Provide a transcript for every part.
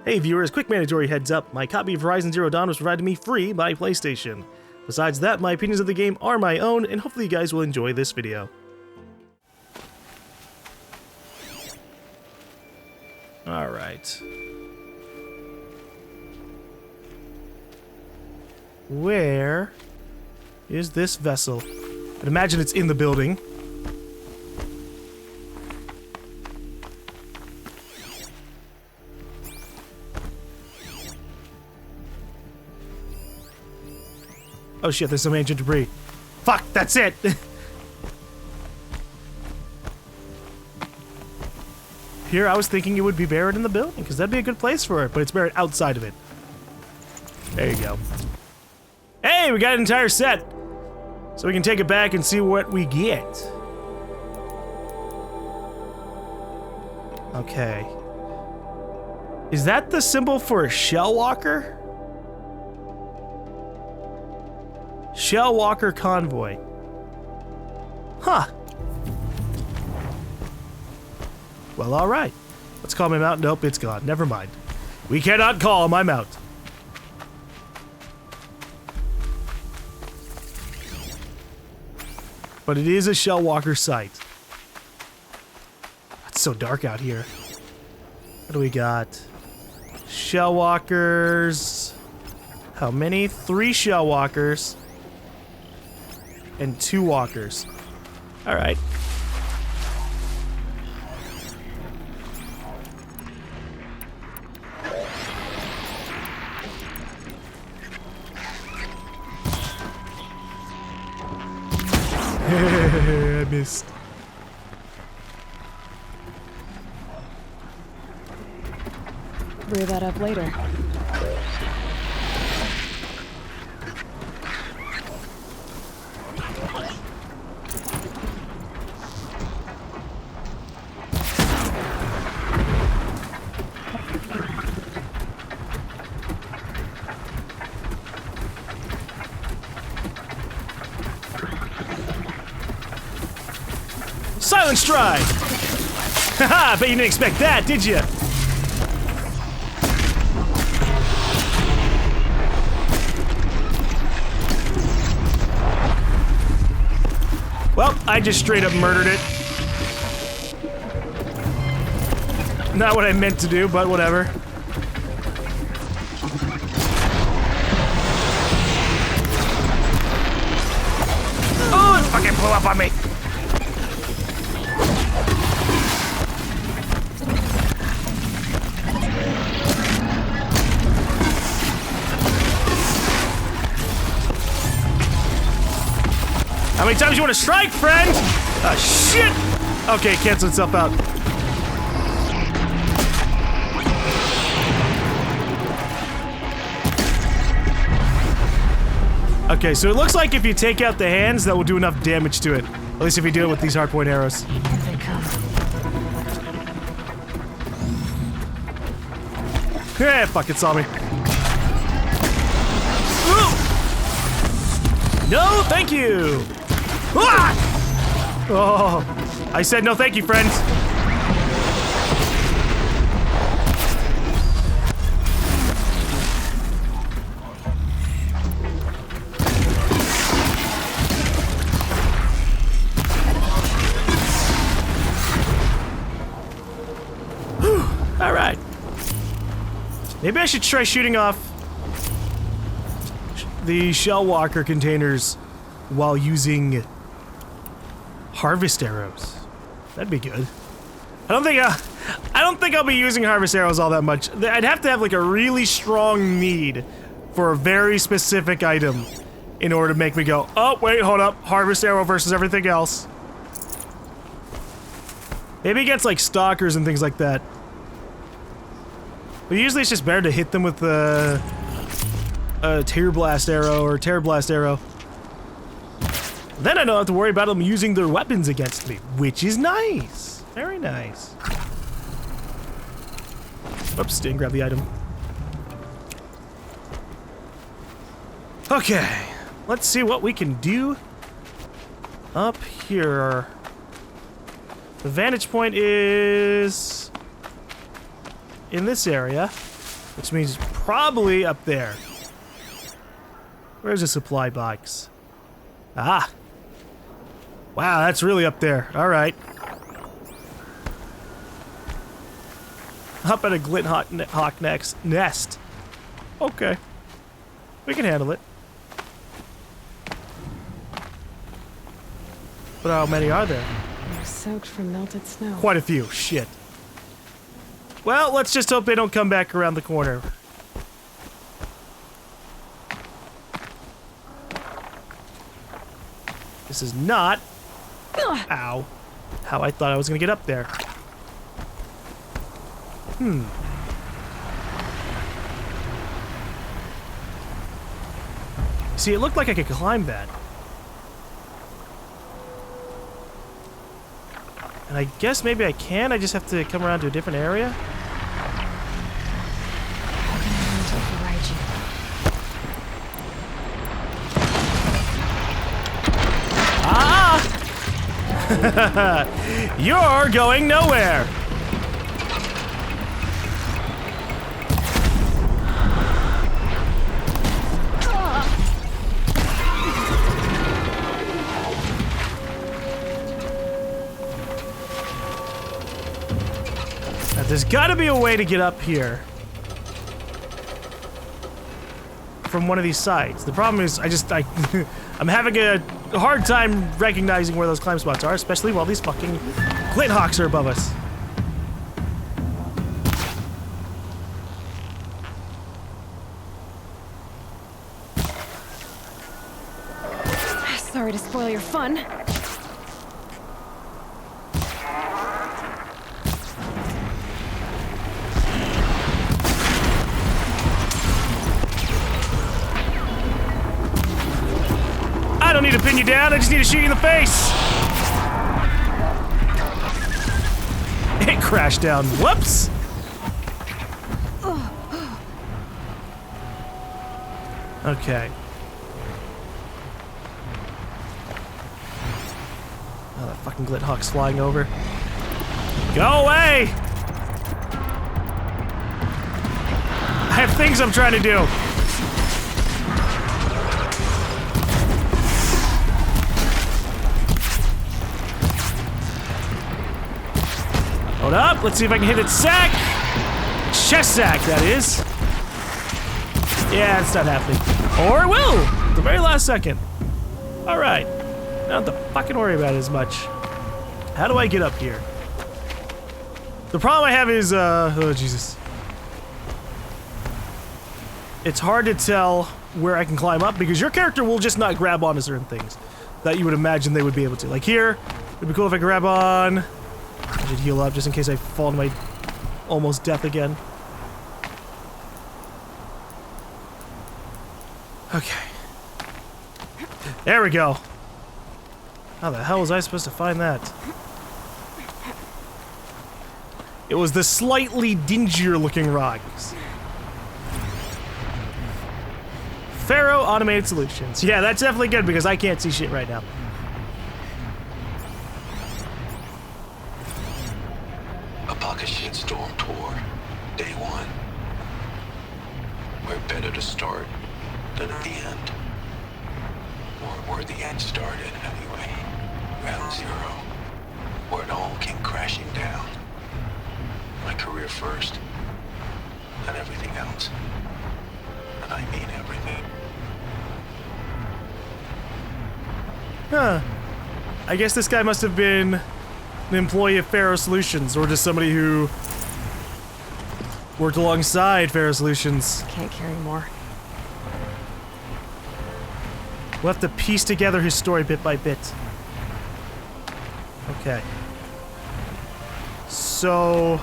Hey viewers, quick mandatory heads up. My copy of Horizon Zero Dawn was provided to me free by PlayStation. Besides that, my opinions of the game are my own, and hopefully you guys will enjoy this video. Alright. Where is this vessel? I'd imagine it's in the building. Oh shit, there's some ancient debris. Fuck, that's it! Here, I was thinking it would be buried in the building, because that'd be a good place for it, but it's buried outside of it. There you go. Hey, we got an entire set! So we can take it back and see what we get. Okay. Is that the symbol for a shell walker? Shell walker convoy. Huh. Well, alright. Let's call him out. Nope, it's gone. Never mind. We cannot call him. I'm out. But it is a shell walker site. It's so dark out here. What do we got? Shell walkers. How many? 3 shell walkers. And 2 walkers. Alright. I missed. Brew that up later. Silent strike! Haha, bet you didn't expect that, did you? Well, I just straight up murdered it. Not what I meant to do, but whatever. Oh, it fucking blew up on me! How many times you want to strike, friend? Ah, shit! Okay, cancel itself out. Okay, so it looks like if you take out the hands, that will do enough damage to it. At least if you do it with these hardpoint arrows. Here they come. Yeah, fuck, it saw me. Ooh. No, thank you! Ah! Oh, I said no thank you, friends. All right. Maybe I should try shooting off the shell walker containers while using harvest arrows. That'd be good. I don't think I'll be using harvest arrows all that much. I'd have to have like a really strong need for a very specific item in order to make me go, oh wait, hold up, harvest arrow versus everything else. Maybe against like stalkers and things like that. But usually it's just better to hit them with a tear blast arrow or tear blast arrow. Then I don't have to worry about them using their weapons against me, which is nice. Very nice. Oops, didn't grab the item. Okay, let's see what we can do up here. The vantage point is in this area. Which means probably up there. Where's the supply box? Ah! Wow, that's really up there. Alright. Up at a Glint-Hawk nest. Okay. We can handle it. But how many are there? They're soaked from melted snow. Quite a few. Shit. Well, let's just hope they don't come back around the corner. This is not... Ow. How I thought I was gonna get up there. See, it looked like I could climb that. And I guess maybe I can. I just have to come around to a different area. How can I learn to override you? Ah! You're going nowhere! There's gotta be a way to get up here from one of these sides. The problem is, I'm having a hard time recognizing where those climb spots are, especially while these fucking Glint-Hawks are above us. Sorry to spoil your fun. I don't need to pin you down, I just need to shoot you in the face! It crashed down. Whoops! Okay. Oh, that fucking Glint-Hawk's flying over. Go away! I have things I'm trying to do. Hold up, let's see if I can hit its sack. Chest sack, that is. Yeah, it's not happening. Or it will, at the very last second. Alright. Don't have to fucking worry about it as much. How do I get up here? The problem I have is, oh Jesus. It's hard to tell where I can climb up because your character will just not grab onto certain things that you would imagine they would be able to. Like here, it'd be cool if I grab on. I should heal up just in case I fall to my almost death again. Okay. There we go. How the hell was I supposed to find that? It was the slightly dingier looking rocks. Pharaoh Automated Solutions. Yeah, that's definitely good because I can't see shit right now. A pocket shitstorm tour, day one. We're better to start than at the end. Or where the end started, anyway. Ground zero. Where it all came crashing down. My career first, and everything else. And I mean everything. Huh. I guess this guy must have been an employee of Pharaoh Solutions, or just somebody who worked alongside Pharaoh Solutions. Can't carry more. We'll have to piece together his story bit by bit. Okay. So...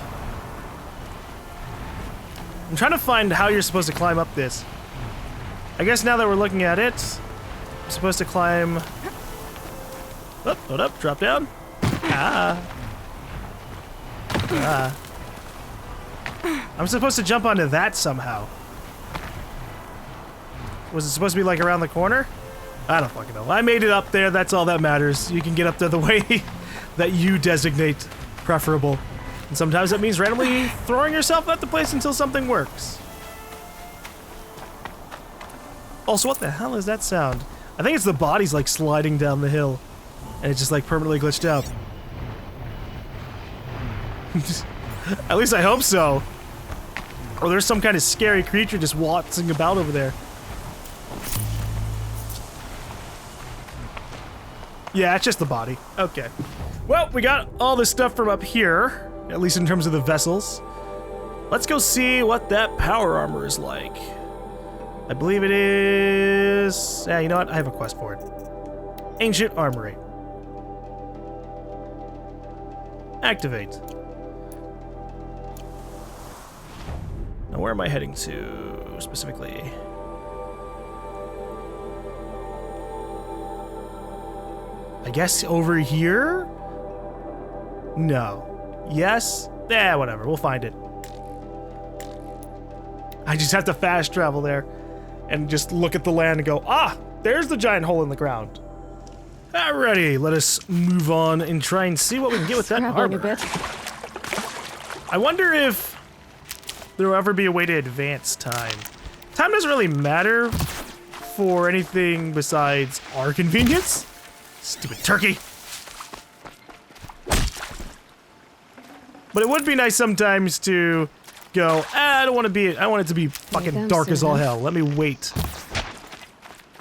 I'm trying to find how you're supposed to climb up this. I guess now that we're looking at it, I'm supposed to climb... Oh, hold up, drop down. Ah. Ah. I'm supposed to jump onto that somehow. Was it supposed to be like around the corner? I don't fucking know. I made it up there, that's all that matters. You can get up there the way that you designate preferable. And sometimes that means randomly throwing yourself at the place until something works. Also, what the hell is that sound? I think it's the bodies like sliding down the hill. And it's just like permanently glitched out. At least I hope so. Or there's some kind of scary creature just waltzing about over there. Yeah, it's just the body. Okay. Well, we got all this stuff from up here, at least in terms of the vessels. Let's go see what that power armor is like. I believe it is... Yeah, you know what? I have a quest for it. Ancient Armory. Activate. Now, where am I heading to, specifically? I guess over here? No. Yes? Eh, whatever. We'll find it. I just have to fast travel there and just look at the land and go, ah, there's the giant hole in the ground. Alrighty, let us move on and try and see what we can get with that armor. A bit. I wonder if there will ever be a way to advance time. Time doesn't really matter for anything besides our convenience. Stupid turkey. But it would be nice sometimes to go, I don't want it to be fucking dark as all hell. Let me wait.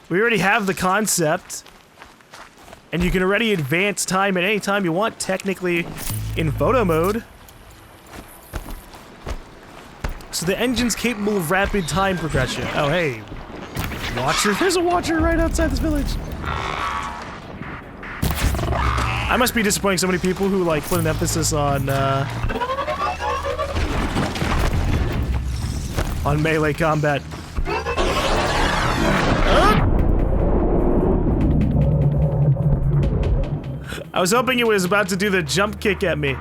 We already have the concept. And you can already advance time at any time you want, technically, in photo mode. So the engine's capable of rapid time progression. Oh, hey. Watcher. There's a watcher right outside this village. I must be disappointing so many people who, like, put an emphasis on melee combat. I was hoping it was about to do the jump kick at me.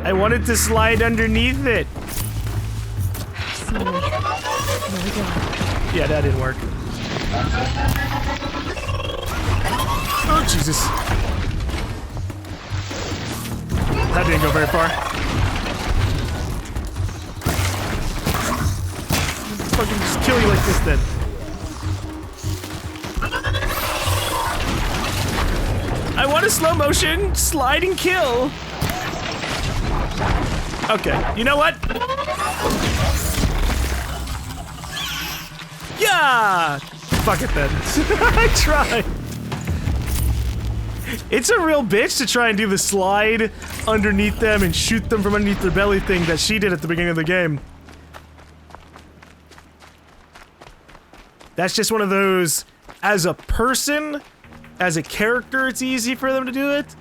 I wanted to slide underneath it. There we go. Yeah, that didn't work. Oh, Jesus. That didn't go very far. Fucking just kill you like this then. I want a slow motion slide and kill. Okay, you know what? Yeah! Fuck it then. I tried. It's a real bitch to try and do the slide underneath them and shoot them from underneath their belly thing that she did at the beginning of the game. That's just one of those, as a person, as a character, it's easy for them to do it,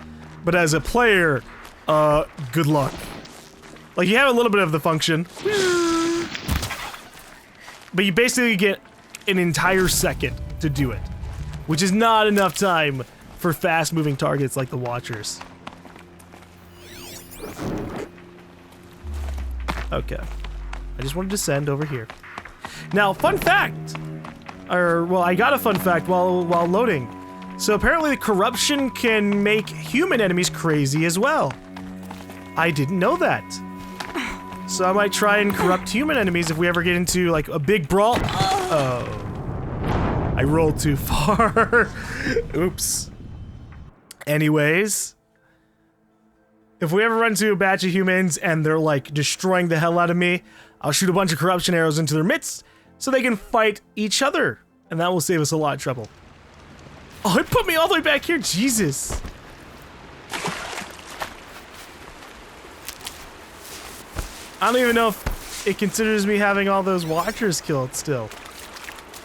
but as a player, good luck. Like, you have a little bit of the function, but you basically get an entire second to do it, which is not enough time for fast-moving targets like the Watchers. Okay. I just wanted to send over here. Now, fun fact! Well, I got a fun fact while loading. So apparently corruption can make human enemies crazy as well. I didn't know that. So I might try and corrupt human enemies if we ever get into, like, a big brawl. Oh. I rolled too far. Oops. Anyways. If we ever run into a batch of humans and they're, like, destroying the hell out of me, I'll shoot a bunch of corruption arrows into their midst so they can fight each other. And that will save us a lot of trouble. Oh, it put me all the way back here. Jesus. I don't even know if it considers me having all those Watchers killed still.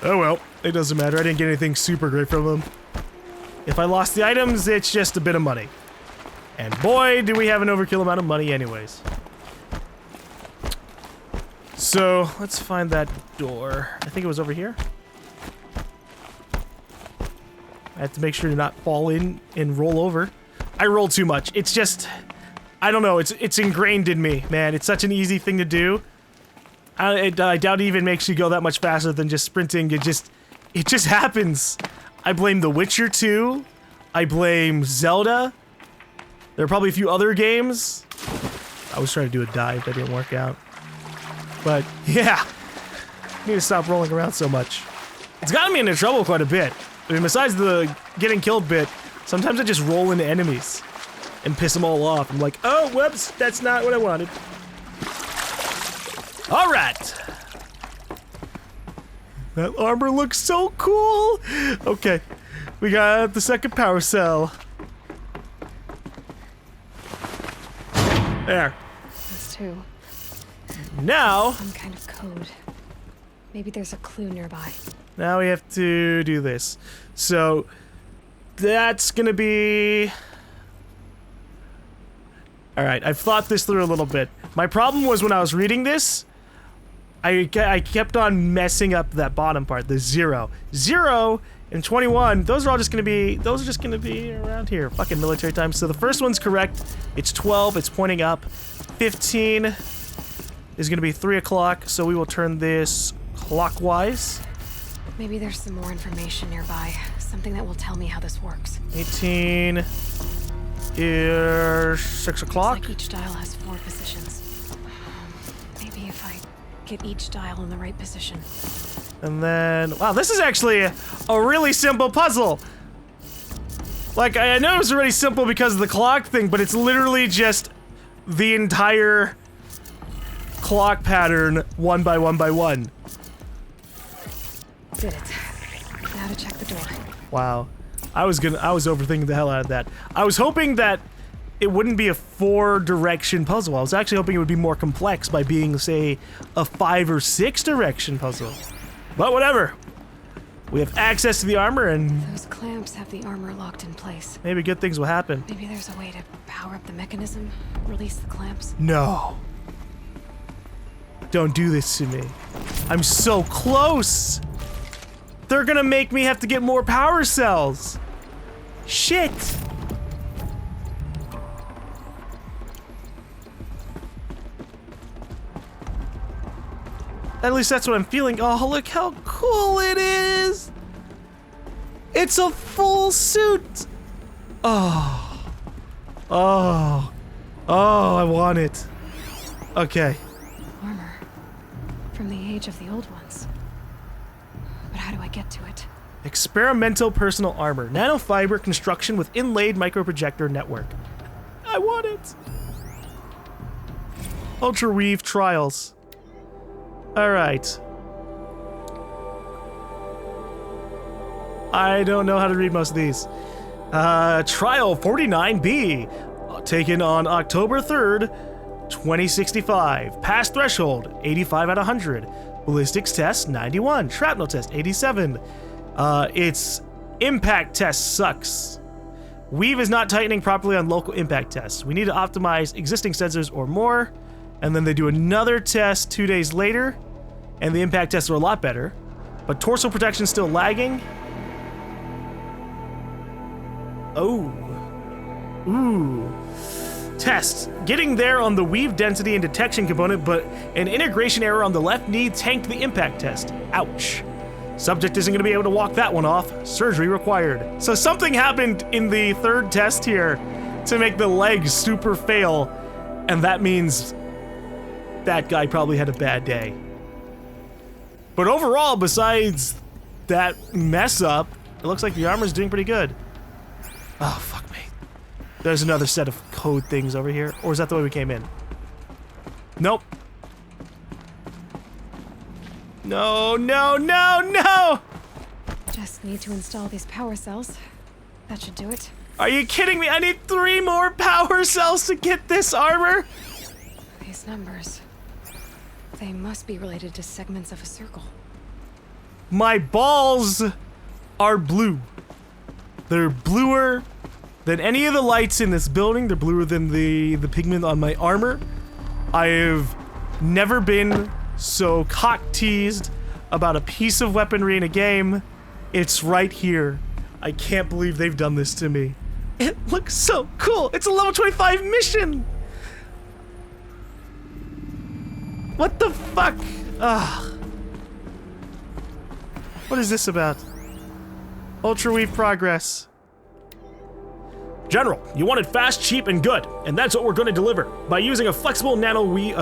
Oh well, it doesn't matter. I didn't get anything super great from them. If I lost the items, it's just a bit of money. And boy, do we have an overkill amount of money anyways. So, let's find that door. I think it was over here. I have to make sure to not fall in and roll over. I roll too much. It's just... I don't know, it's ingrained in me, man. It's such an easy thing to do. I doubt it even makes you go that much faster than just sprinting. It just happens. I blame The Witcher 2. I blame Zelda. There are probably a few other games. I was trying to do a dive, that didn't work out. But, yeah. I need to stop rolling around so much. It's gotten me into trouble quite a bit. I mean, besides the getting killed bit, sometimes I just roll into enemies and piss them all off. I'm like, oh, whoops, that's not what I wanted. All right. That armor looks so cool. Okay, we got the second power cell. There. That's two. Now, Some kind of code. Maybe there's a clue nearby. now we have to do this. So, that's gonna be... Alright, I've thought this through a little bit. My problem was when I was reading this, I kept on messing up that bottom part, the 0. 0 and 21, those are just gonna be around here. Fucking military time. So the first one's correct. It's 12, it's pointing up. 15 is gonna be 3 o'clock, so we will turn this clockwise. Maybe there's some more information nearby. Something that will tell me how this works. 18 is 6 o'clock. Looks like each dial has 4 positions. Maybe if I get each dial in the right position. And then, wow, this is actually a really simple puzzle. Like, I know it was already simple because of the clock thing, but it's literally just the entire clock pattern 1 by 1 by 1. Did it. Now to check the door. Wow. I was overthinking the hell out of that. I was hoping that it wouldn't be a 4-direction puzzle. I was actually hoping it would be more complex by being, say, a 5 or 6-direction puzzle. But whatever. We have access to the armor and Those clamps have the armor locked in place. maybe good things will happen. Maybe there's a way to power up the mechanism, release the clamps. No. Don't do this to me. I'm so close. They're gonna make me have to get more power cells. Shit. At least that's what I'm feeling. Oh, look how cool it is. It's a full suit. Oh. Oh. Oh, I want it. Okay. Armor. From the age of the old ones. But how do I get to it? Experimental personal armor. Nanofiber construction with inlaid microprojector network. I want it. Ultra Weave trials. Alright. I don't know how to read most of these. Trial 49B. Taken on October 3rd, 2065. Pass threshold, 85 out of 100. Ballistics test, 91. Shrapnel test, 87. Its impact test sucks. Weave is not tightening properly on local impact tests. We need to optimize existing sensors or more. And then they do another test 2 days later, and the impact tests are a lot better. But torso protection is still lagging. Oh. Ooh. Test. Getting there on the weave density and detection component, but an integration error on the left knee tanked the impact test. Ouch. Subject isn't going to be able to walk that one off. Surgery required. So something happened in the third test here to make the legs super fail, and that means that guy probably had a bad day. But overall, besides that mess up, it looks like the armor's doing pretty good. Oh, fuck me. There's another set of code things over here. Or is that the way we came in? Nope. No, no, no, no! Just need to install these power cells. That should do it. Are you kidding me? I need 3 more power cells to get this armor? These numbers. They must be related to segments of a circle. My balls are blue. They're bluer than any of the lights in this building. They're bluer than the pigment on my armor. I've never been so cock-teased about a piece of weaponry in a game. It's right here. I can't believe they've done this to me. It looks so cool. It's a level 25 mission. What the fuck? Ugh. What is this about? Ultra Weave progress. General, you wanted fast, cheap, and good, and that's what we're going to deliver. By using a flexible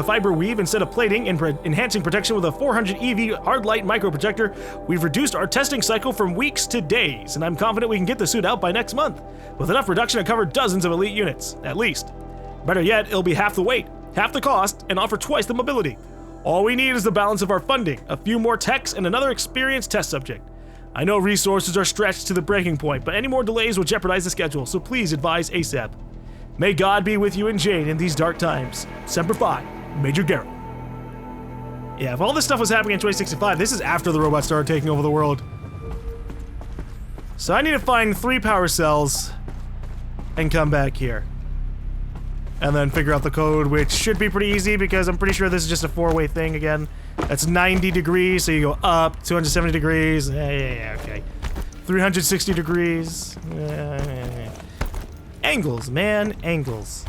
fiber weave instead of plating and enhancing protection with a 400 EV hard light microprojector, we've reduced our testing cycle from weeks to days, and I'm confident we can get the suit out by next month, with enough reduction to cover dozens of elite units, at least. Better yet, it'll be half the weight, half the cost, and offer twice the mobility. All we need is the balance of our funding, a few more techs, and another experienced test subject. I know resources are stretched to the breaking point, but any more delays will jeopardize the schedule, so please advise ASAP. May God be with you and Jane in these dark times. Semper Fi, Major Guerrilla. Yeah, if all this stuff was happening in 2065, this is after the robots started taking over the world. So I need to find 3 power cells and come back here. And then figure out the code, which should be pretty easy because I'm pretty sure this is just a 4-way thing again. That's 90 degrees, so you go up, 270 degrees, yeah, okay. 360 degrees, Angles, man, angles.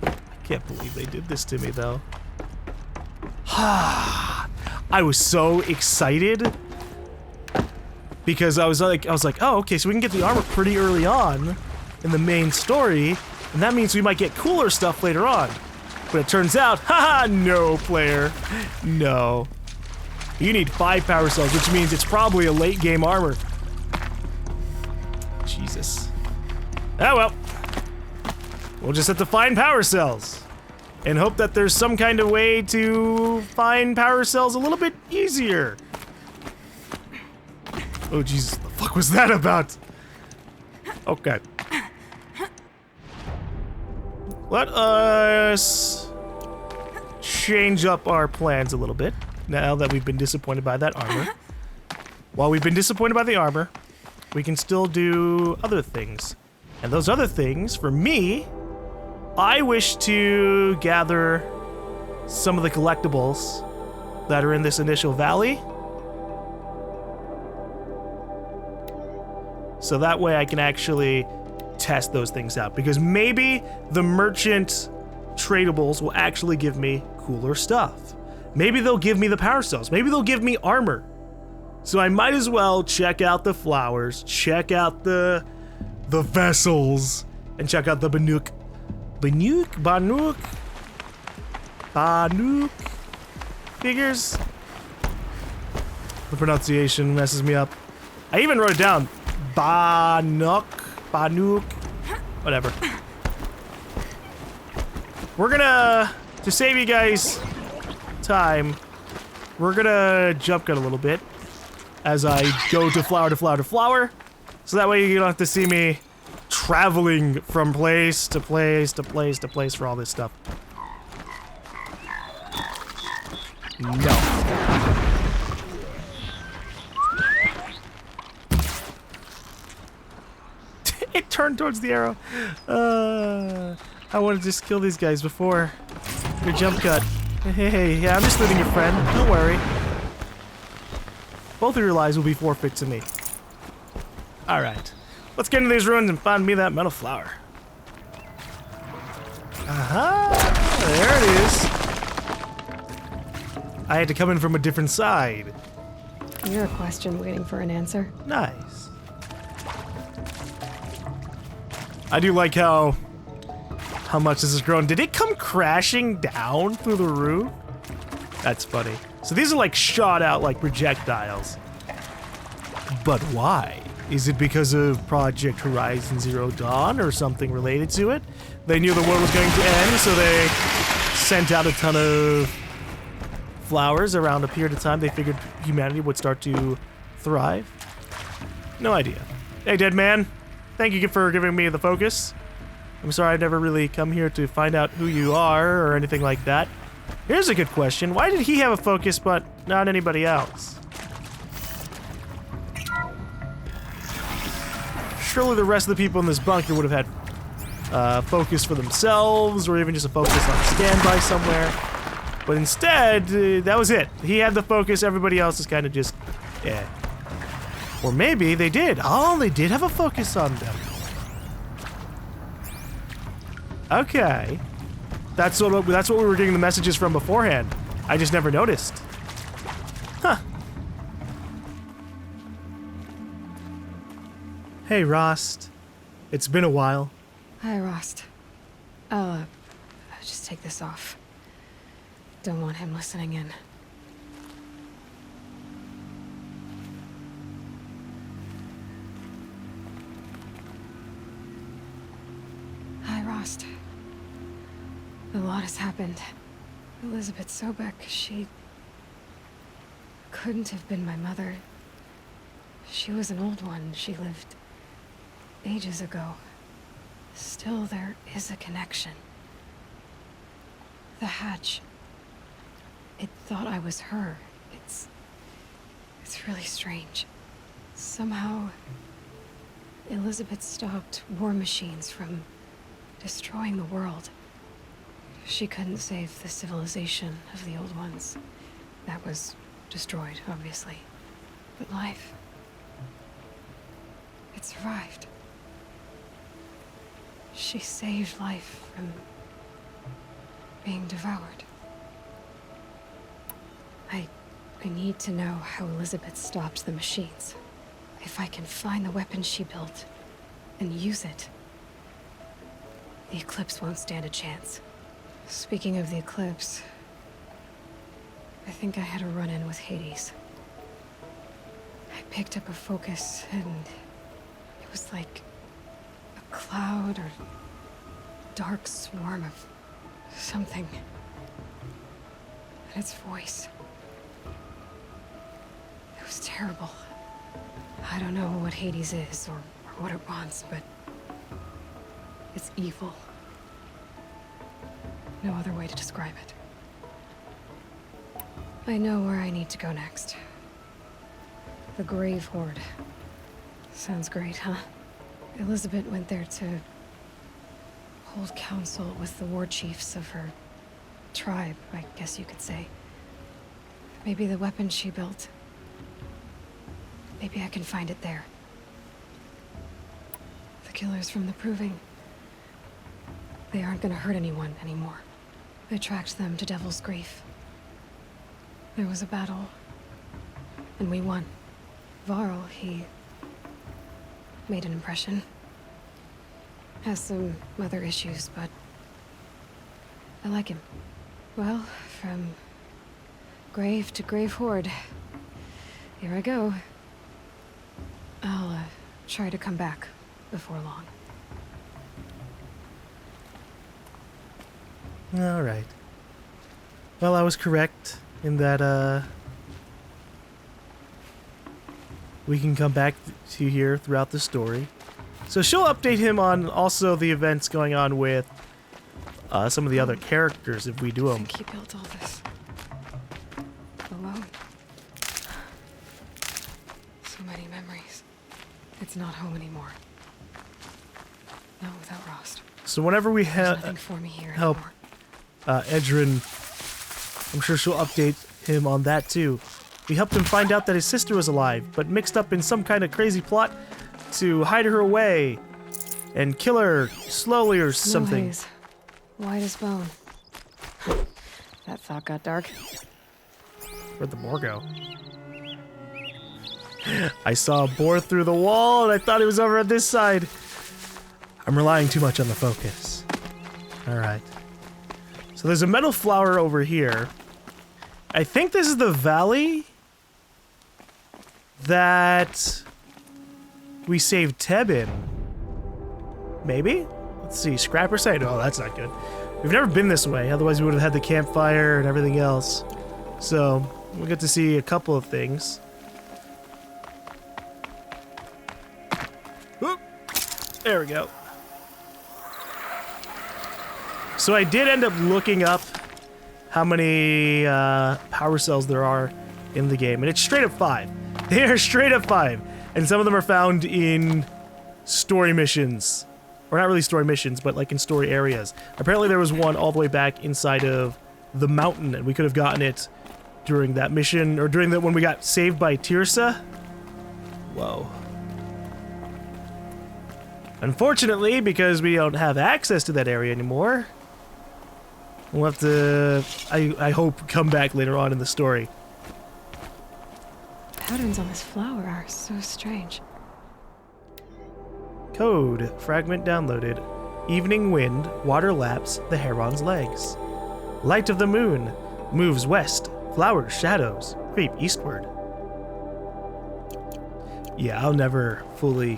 I can't believe they did this to me, though. I was so excited because I was like, oh, okay, so we can get the armor pretty early on in the main story, and that means we might get cooler stuff later on. But it turns out, haha, no, player. No. You need 5 power cells, which means it's probably a late game armor. Jesus. Oh well. We'll just have to find power cells. And hope that there's some kind of way to find power cells a little bit easier. Oh Jesus, the fuck was that about? Okay. Let us change up our plans a little bit now that we've been disappointed by that armor. While we've been disappointed by the armor, we can still do other things. And those other things, for me, I wish to gather some of the collectibles that are in this initial valley. So that way I can actually test those things out, because maybe the merchant tradables will actually give me cooler stuff. Maybe they'll give me the power cells. Maybe they'll give me armor. So I might as well check out the flowers, check out the vessels, and check out the Banuk figures. The pronunciation messes me up. I even wrote it down. Banuk, whatever. We're gonna, to save you guys time, we're gonna jump cut a little bit as I go to flower to flower to flower, so that way you don't have to see me traveling from place to place to place to place for all this stuff. No. It turned towards the arrow. I want to just kill these guys before your jump cut. Hey, yeah, I'm just looting your friend. Don't worry. Both of your lives will be forfeit to me. Alright. Let's get into these ruins and find me that metal flower. Aha! There it is. I had to come in from a different side. You're a question waiting for an answer. Nice. I do like how much this has grown. Did it come crashing down through the roof? That's funny. So these are like shot out like projectiles. But why? Is it because of Project Horizon Zero Dawn or something related to it? They knew the world was going to end, so they sent out a ton of flowers around a period of time. They figured humanity would start to thrive. No idea. Hey, dead man. Thank you for giving me the focus. I'm sorry I've never really come here to find out who you are or anything like that. Here's a good question. Why did he have a focus but not anybody else? Surely the rest of the people in this bunker would have had focus for themselves, or even just a focus on standby somewhere. But instead, that was it. He had the focus, everybody else is kind of just, yeah. Or maybe they did. Oh, they did have a focus on them. Okay. That's what we were getting the messages from beforehand. I just never noticed. Huh. Hey, Rost. It's been a while. Hi, Rost. I'll just take this off. Don't want him listening in. Hi, Rost. A lot has happened. Elizabeth Sobek, she couldn't have been my mother. She was an old one. She lived ages ago. Still, there is a connection. The hatch. It thought I was her. It's really strange. Somehow, Elizabeth stopped war machines from destroying the world. She couldn't save the civilization of the old ones. That was destroyed, obviously. But life, it survived. She saved life from being devoured. I need to know how Elizabeth stopped the machines. If I can find the weapon she built and use it, the Eclipse won't stand a chance. Speaking of the Eclipse, I think I had a run-in with Hades. I picked up a focus and it was like a cloud or dark swarm of something. And its voice. It was terrible. I don't know what Hades is or what it wants, but it's evil. No other way to describe it. I know where I need to go next. The Grave Horde. Sounds great, huh? Elizabeth went there to hold council with the war chiefs of her tribe, I guess you could say. Maybe the weapon she built. Maybe I can find it there. The killers from the Proving. They aren't gonna hurt anyone anymore. I tracked them to Devil's Grief. There was a battle, and we won. Varl, he made an impression. Has some other issues, but I like him. Well, from grave to Grave Horde. Here I go. I'll try to come back before long. All right. Well, I was correct in that we can come back to here throughout the story. So she'll update him on also the events going on with some of the other characters if we do I them. think he built all this alone. So many memories. It's not home anymore. Not without Rost. So whenever we There's nothing for me here help anymore. Edrin, I'm sure she'll update him on that too. We helped him find out that his sister was alive, but mixed up in some kind of crazy plot to hide her away and kill her slowly or something. Haze. White as bone. That thought got dark. Where'd the boar go? I saw a boar through the wall and I thought it was over on this side. I'm relying too much on the focus. Alright. So there's a metal flower over here. I think this is the valley that we saved Teb in. Maybe? Let's see, scrapper site? Oh, that's not good. We've never been this way, otherwise we would have had the campfire and everything else. So, we'll get to see a couple of things. Whoop. There we go. So I did end up looking up how many power cells there are in the game, and it's straight up 5. They are straight up 5, and some of them are found in story missions. Or not really story missions, but like in story areas. Apparently there was one all the way back inside of the mountain, and we could have gotten it during that mission, or during that when we got saved by Tirsa. Whoa. Unfortunately, because we don't have access to that area anymore, we'll have to, I hope, come back later on in the story. Patterns on this flower are so strange. Code. Fragment downloaded. Evening wind. Water laps the heron's legs. Light of the moon. Moves west. Flowers, shadows. Creep eastward. Yeah, I'll never fully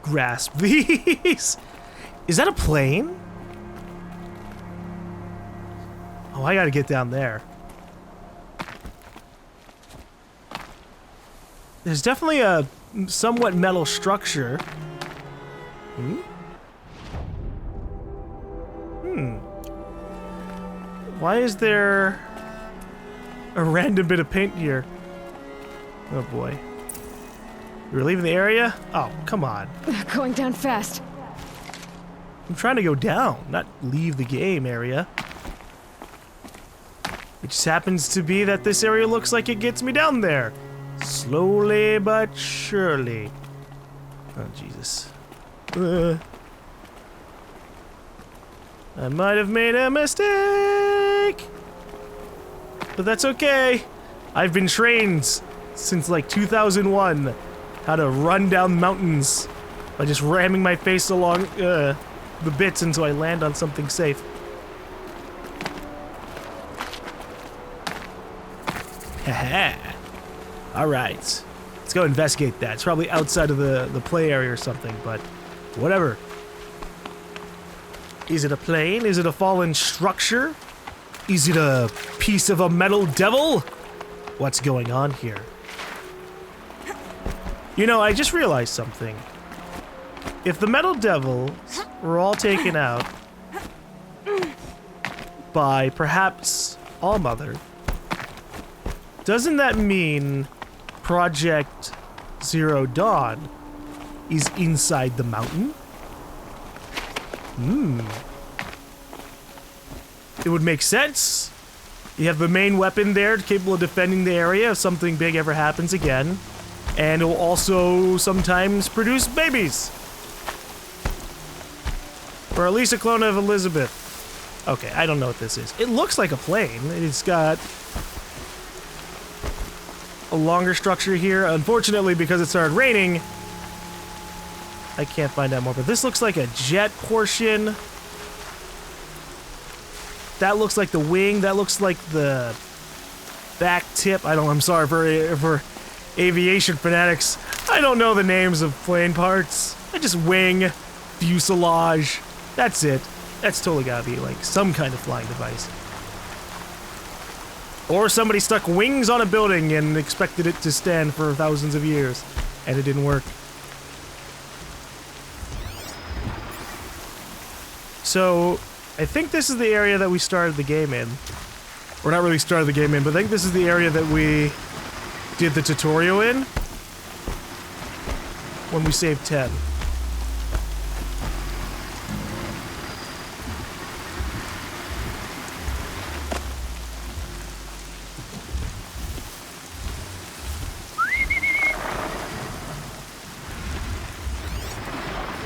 grasp these. Is that a plane? Oh, I gotta get down there. There's definitely a somewhat metal structure. Why is there a random bit of paint here? Oh boy. You're leaving the area? Oh, come on. Going down fast. I'm trying to go down, not leave the game area. It just happens to be that this area looks like it gets me down there. Slowly but surely. Oh, Jesus. I might have made a mistake. But that's okay. I've been trained since like 2001 how to run down mountains by just ramming my face along the bits until I land on something safe. Haha. Alright. Let's go investigate that. It's probably outside of the play area or something, but whatever. Is it a plane? Is it a fallen structure? Is it a piece of a metal devil? What's going on here? You know, I just realized something. If the metal devils were all taken out by perhaps Allmother, doesn't that mean Project Zero Dawn is inside the mountain? It would make sense. You have the main weapon there capable of defending the area if something big ever happens again. And it will also sometimes produce babies. Or at least a clone of Elizabeth. Okay, I don't know what this is. It looks like a plane. It's got a longer structure here. Unfortunately, because it started raining, I can't find out more. But this looks like a jet portion. That looks like the wing. That looks like the back tip. I'm sorry for aviation fanatics. I don't know the names of plane parts. I just wing, fuselage. That's it. That's totally gotta be like some kind of flying device. Or somebody stuck wings on a building and expected it to stand for thousands of years, and it didn't work. So, I think this is the area that we started the game in. Or not really started the game in, but I think this is the area that we did the tutorial in when we saved 10.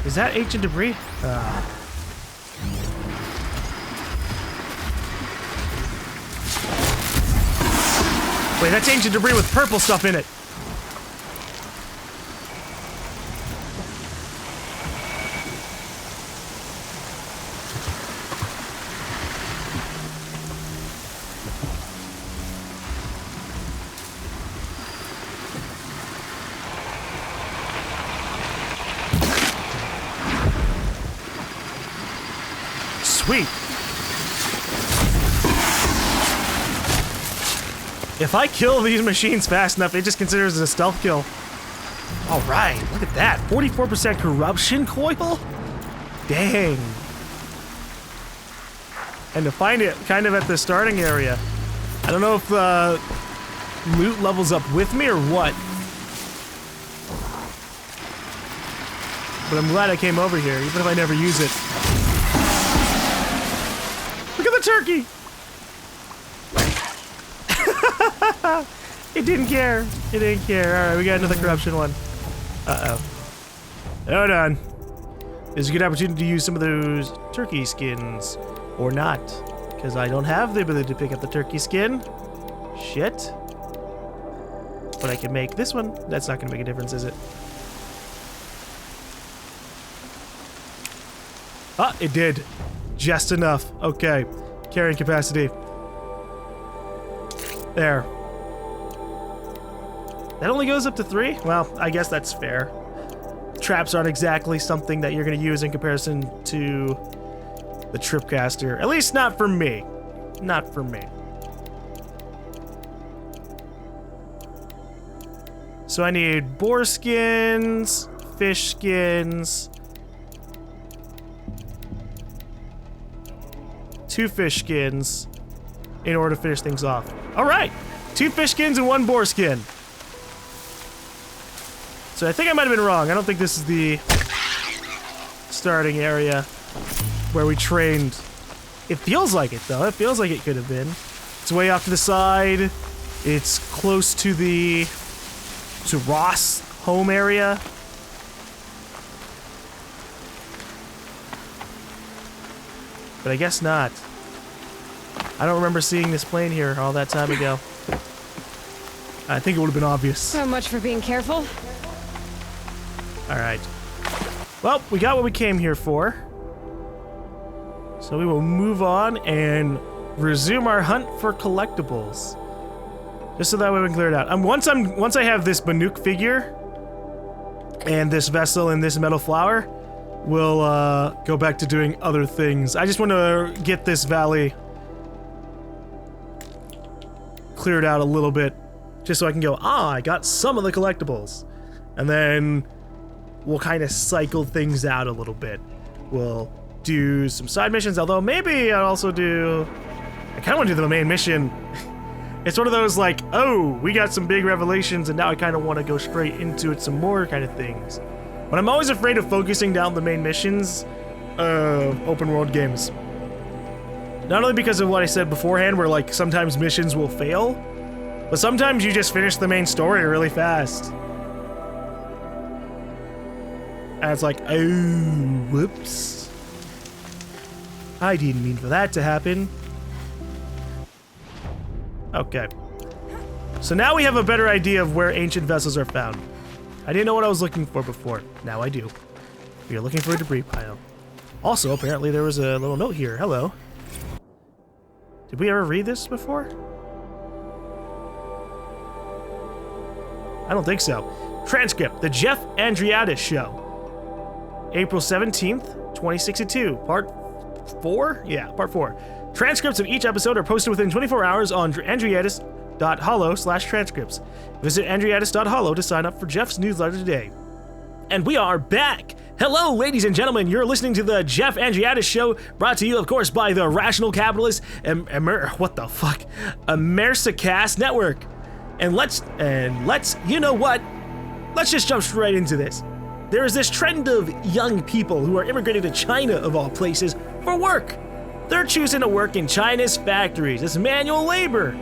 Is that ancient debris? Wait, that's ancient debris with purple stuff in it. Sweet. If I kill these machines fast enough, it just considers it a stealth kill. All right, look at that. 44% corruption coil? Dang. And to find it kind of at the starting area. I don't know if loot levels up with me or what. But I'm glad I came over here, even if I never use it. Look at the turkey! It didn't care. It didn't care. Alright, we got another corruption one. Uh-oh. Hold on. This is a good opportunity to use some of those turkey skins. Or not. Because I don't have the ability to pick up the turkey skin. Shit. But I can make this one. That's not going to make a difference, is it? Ah, it did. Just enough. Okay. Carrying capacity. There. That only goes up to 3? Well, I guess that's fair. Traps aren't exactly something that you're going to use in comparison to the Tripcaster. At least not for me. Not for me. So I need boar skins, fish skins, 2 fish skins in order to finish things off. All right, 2 fish skins and 1 boar skin. So I think I might have been wrong. I don't think this is the starting area where we trained. It feels like it, though. It feels like it could have been. It's way off to the side. It's close to to Ross' home area. But I guess not. I don't remember seeing this plane here all that time ago. I think it would have been obvious. So much for being careful. Alright. Well, we got what we came here for. So we will move on and resume our hunt for collectibles. Just so that way we can clear it out. Once I have this Banuk figure and this vessel and this metal flower, we'll go back to doing other things. I just want to get this valley cleared out a little bit, just so I can go, I got some of the collectibles. And then we'll kind of cycle things out a little bit. We'll do some side missions, although maybe I'll also I kind of want to do the main mission. It's one of those like, oh, we got some big revelations and now I kind of want to go straight into it some more kind of things. But I'm always afraid of focusing down the main missions of open world games. Not only because of what I said beforehand, where like sometimes missions will fail, but sometimes you just finish the main story really fast. And it's like, oh, whoops. I didn't mean for that to happen. Okay. So now we have a better idea of where ancient vessels are found. I didn't know what I was looking for before. Now I do. We are looking for a debris pile. Also, apparently there was a little note here. Hello. Did we ever read this before? I don't think so. Transcript. The Jeff Andriadis Show. April 17th, 2062. Part 4? Yeah, part 4. Transcripts of each episode are posted within 24 hours on andriadis.hollow/transcripts. Visit andriadis.hollow to sign up for Jeff's newsletter today. And we are back! Hello, ladies and gentlemen. You're listening to the Jeff Andriadis Show, brought to you, of course, by the Rational Capitalist Americast Network. And let's, you know what? Let's just jump straight into this. There is this trend of young people who are immigrating to China, of all places, for work. They're choosing to work in China's factories as manual labor.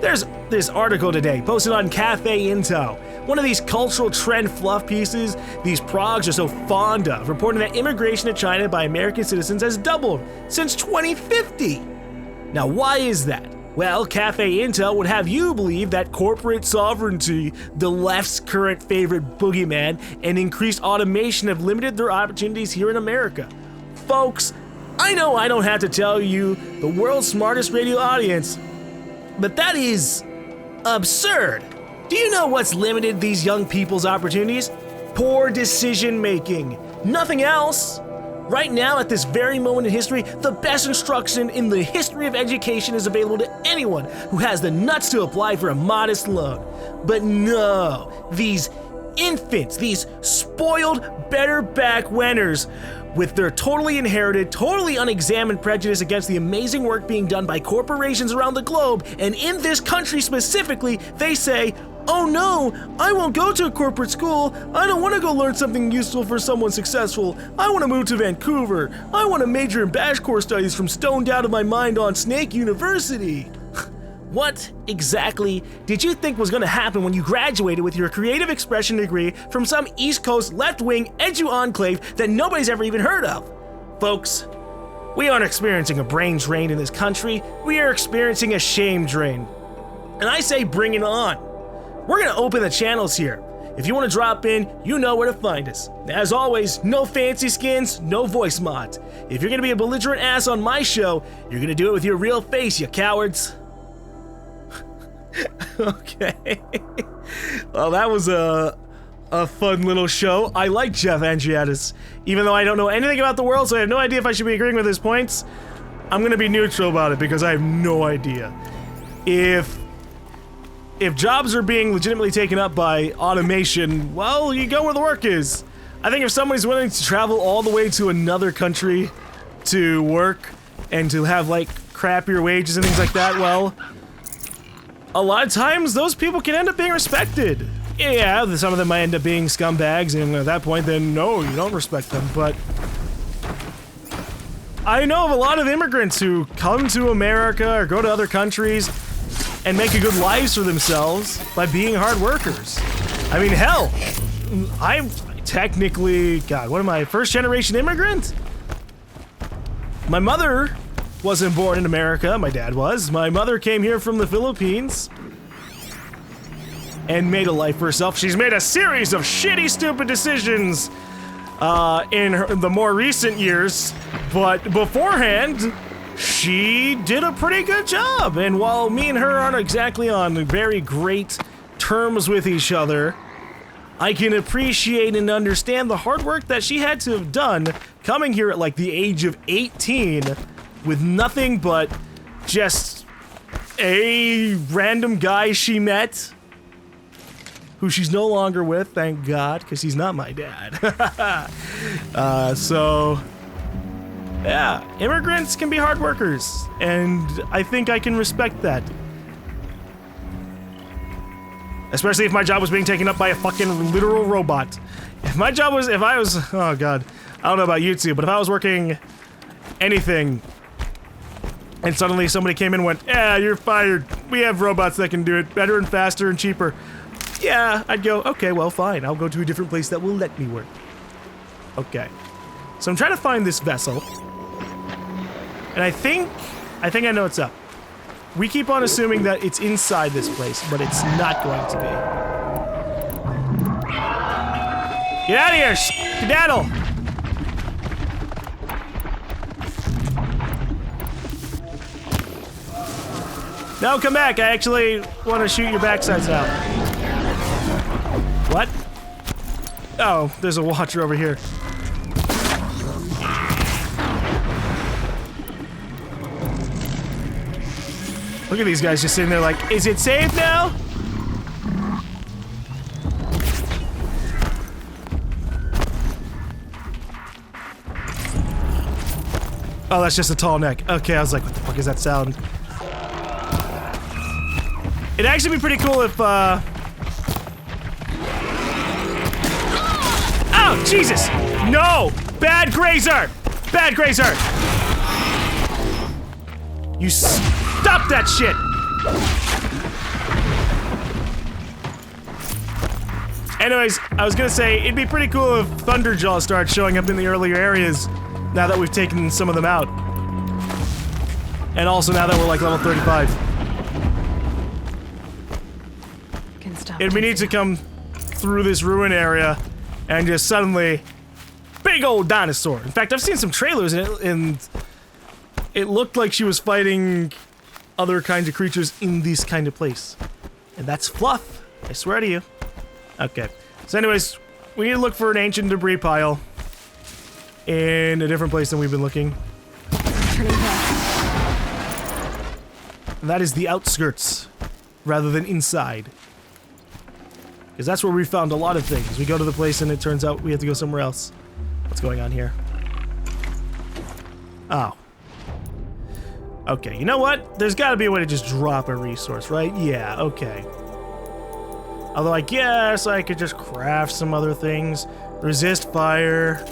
There's this article today posted on Cafe Intel. One of these cultural trend fluff pieces these progs are so fond of, reporting that immigration to China by American citizens has doubled since 2050. Now, why is that? Well, Cafe Intel would have you believe that corporate sovereignty, the left's current favorite boogeyman, and increased automation have limited their opportunities here in America. Folks, I know I don't have to tell you, the world's smartest radio audience, but that is absurd. Do you know what's limited these young people's opportunities? Poor decision making. Nothing else. Right now, at this very moment in history, the best instruction in the history of education is available to anyone who has the nuts to apply for a modest loan. But no, these infants, these spoiled, better back winners, with their totally inherited, totally unexamined prejudice against the amazing work being done by corporations around the globe, and in this country specifically, they say, oh no, I won't go to a corporate school. I don't want to go learn something useful for someone successful. I want to move to Vancouver. I want to major in bashcore studies from stoned out of my mind on Snake University. What exactly did you think was going to happen when you graduated with your creative expression degree from some East Coast left-wing edu enclave that nobody's ever even heard of? Folks, we aren't experiencing a brain drain in this country. We are experiencing a shame drain. And I say bring it on. We're going to open the channels here. If you want to drop in, you know where to find us. As always, no fancy skins, no voice mods. If you're gonna be a belligerent ass on my show, you're gonna do it with your real face, you cowards. Okay. Well, that was a fun little show. I like Jeff Andriadis. Even though I don't know anything about the world, so I have no idea if I should be agreeing with his points, I'm gonna be neutral about it because I have no idea. If jobs are being legitimately taken up by automation, well, you go where the work is. I think if somebody's willing to travel all the way to another country to work and to have, like, crappier wages and things like that, well, a lot of times those people can end up being respected. Yeah, some of them might end up being scumbags, and at that point, then no, you don't respect them, but I know of a lot of immigrants who come to America or go to other countries and make a good lives for themselves by being hard workers. I mean, hell, I'm technically, God, what am I, first generation immigrant? My mother wasn't born in America, my dad was. My mother came here from the Philippines and made a life for herself. She's made a series of shitty, stupid decisions in the more recent years, but beforehand, she did a pretty good job. And while me and her aren't exactly on very great terms with each other, I can appreciate and understand the hard work that she had to have done coming here at like the age of 18 with nothing but just a random guy she met who she's no longer with, thank God, because he's not my dad. So yeah, immigrants can be hard workers, and I think I can respect that. Especially if my job was being taken up by a fucking literal robot. If I was, oh God, I don't know about you two, but if I was working anything, and suddenly somebody came in and went, yeah, you're fired, we have robots that can do it better and faster and cheaper. Yeah, I'd go, okay, well, fine, I'll go to a different place that will let me work. Okay. So I'm trying to find this vessel. And I think I know what's up. We keep on assuming that it's inside this place, but it's not going to be. Get out of here, skedaddle! No, come back. I actually want to shoot your backsides out. What? Oh, there's a watcher over here. Look at these guys just sitting there like, is it safe now? Oh, that's just a tall neck. Okay, I was like, what the fuck is that sound? It'd actually be pretty cool if, oh, Jesus! No! Bad grazer! Bad grazer! You stop that shit! Anyways, I was gonna say, it'd be pretty cool if Thunderjaw starts showing up in the earlier areas now that we've taken some of them out. And also now that we're like level 35. And we need to come through this ruin area and just suddenly, big old dinosaur. In fact, I've seen some trailers and it looked like she was fighting other kinds of creatures in this kind of place. And that's fluff, I swear to you. Okay, so anyways, we need to look for an ancient debris pile in a different place than we've been looking. And that is the outskirts, rather than inside. Because that's where we found a lot of things. We go to the place and it turns out we have to go somewhere else. What's going on here? Oh. Okay, you know what? There's gotta be a way to just drop a resource, right? Yeah, okay. Although I guess I could just craft some other things. Resist fire.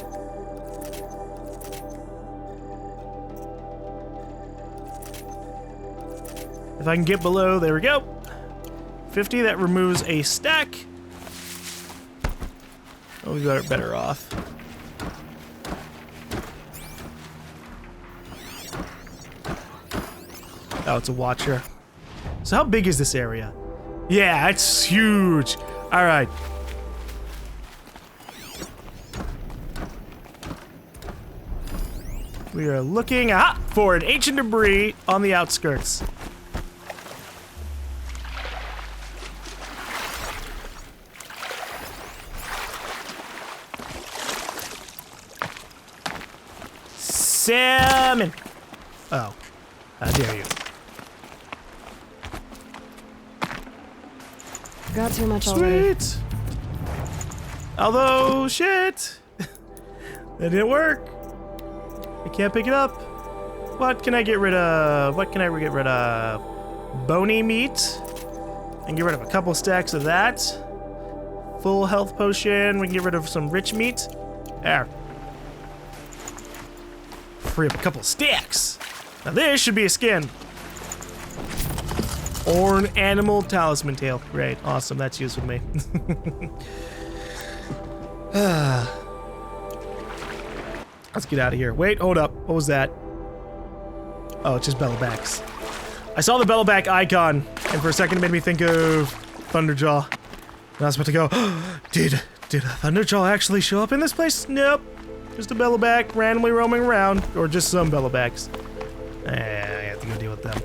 If I can get below, there we go. 50, that removes a stack. Oh, we got it better off. Oh, it's a watcher. So how big is this area? Yeah, it's huge. All right. We are looking for an ancient debris on the outskirts. Salmon! Oh, how dare you. Got too much already. Sweet! Although, shit! That didn't work. I can't pick it up. What can I get rid of? What can I get rid of? Bony meat. And get rid of a couple stacks of that. Full health potion. We can get rid of some rich meat. There. Free up a couple stacks. Now this should be a skin. Or an animal talisman tail. Great. Awesome. That's useful to me. Let's get out of here. Wait, hold up. What was that? Oh, it's just bellowbacks. I saw the bellowback icon, and for a second it made me think of Thunderjaw. And I was about to go, did a Thunderjaw actually show up in this place? Nope. Just a bellowback randomly roaming around, or just some bellowbacks. I have to go deal with them.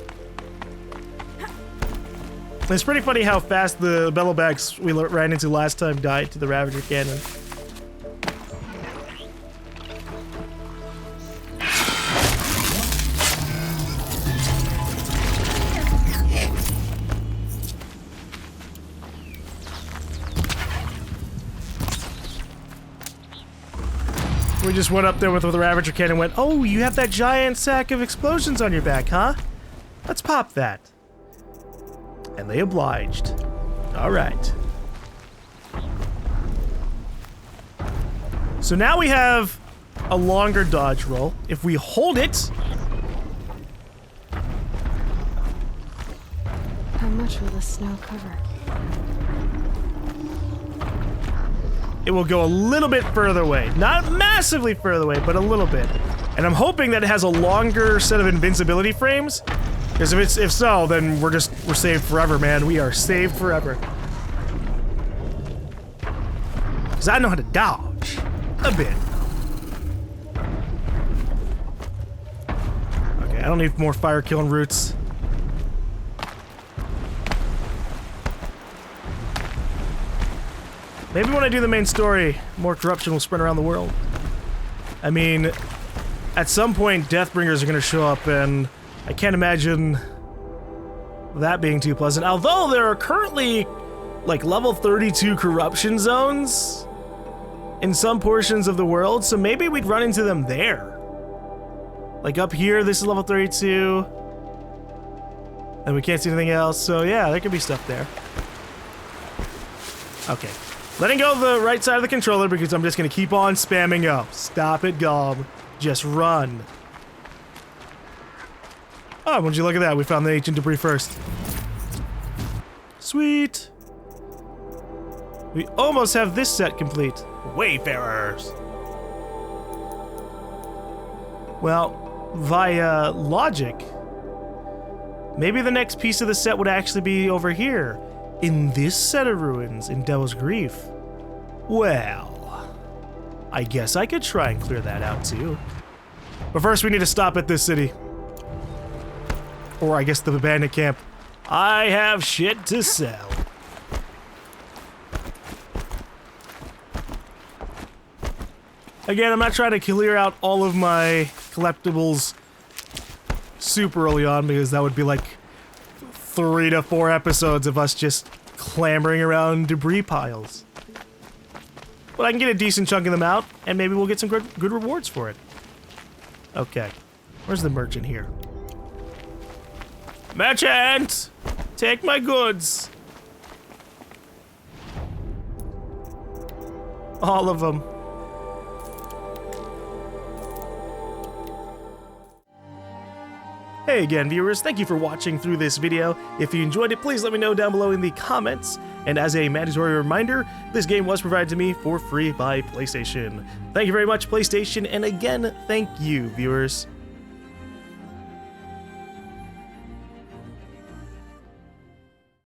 It's pretty funny how fast the bellowbacks we ran into last time died to the Ravager cannon. We just went up there with the Ravager cannon and went, oh, you have that giant sack of explosions on your back, huh? Let's pop that. And they obliged. All right. So now we have a longer dodge roll. If we hold it... How much will the snow cover? It will go a little bit further away. Not massively further away, but a little bit. And I'm hoping that it has a longer set of invincibility frames. Because if so, then we're saved forever, man. We are saved forever. Because I know how to dodge. A bit. Okay, I don't need more fire killing roots. Maybe when I do the main story, more corruption will spread around the world. I mean, at some point, Deathbringers are going to show up, and I can't imagine that being too pleasant. Although there are currently, like, level 32 corruption zones in some portions of the world, so maybe we'd run into them there. Like, up here, this is level 32. And we can't see anything else, so yeah, there could be stuff there. Okay. Letting go of the right side of the controller because I'm just going to keep on spamming up. Stop it, GaLm. Just run. Oh, would you look at that? We found the ancient debris first. Sweet. We almost have this set complete. Wayfarers. Well, via logic, maybe the next piece of the set would actually be over here. In this set of ruins in Devil's Grief. Well, I guess I could try and clear that out too. But first we need to stop at this city. Or I guess the abandoned camp. I have shit to sell. Again, I'm not trying to clear out all of my collectibles super early on because that would be like 3 to 4 episodes of us just clambering around debris piles. But I can get a decent chunk of them out, and maybe we'll get some good rewards for it. Okay. Where's the merchant here? Merchant! Take my goods! All of them. Hey again, viewers, thank you for watching through this video. If you enjoyed it, please let me know down below in the comments. And as a mandatory reminder, this game was provided to me for free by PlayStation. Thank you very much, PlayStation, and again, thank you, viewers.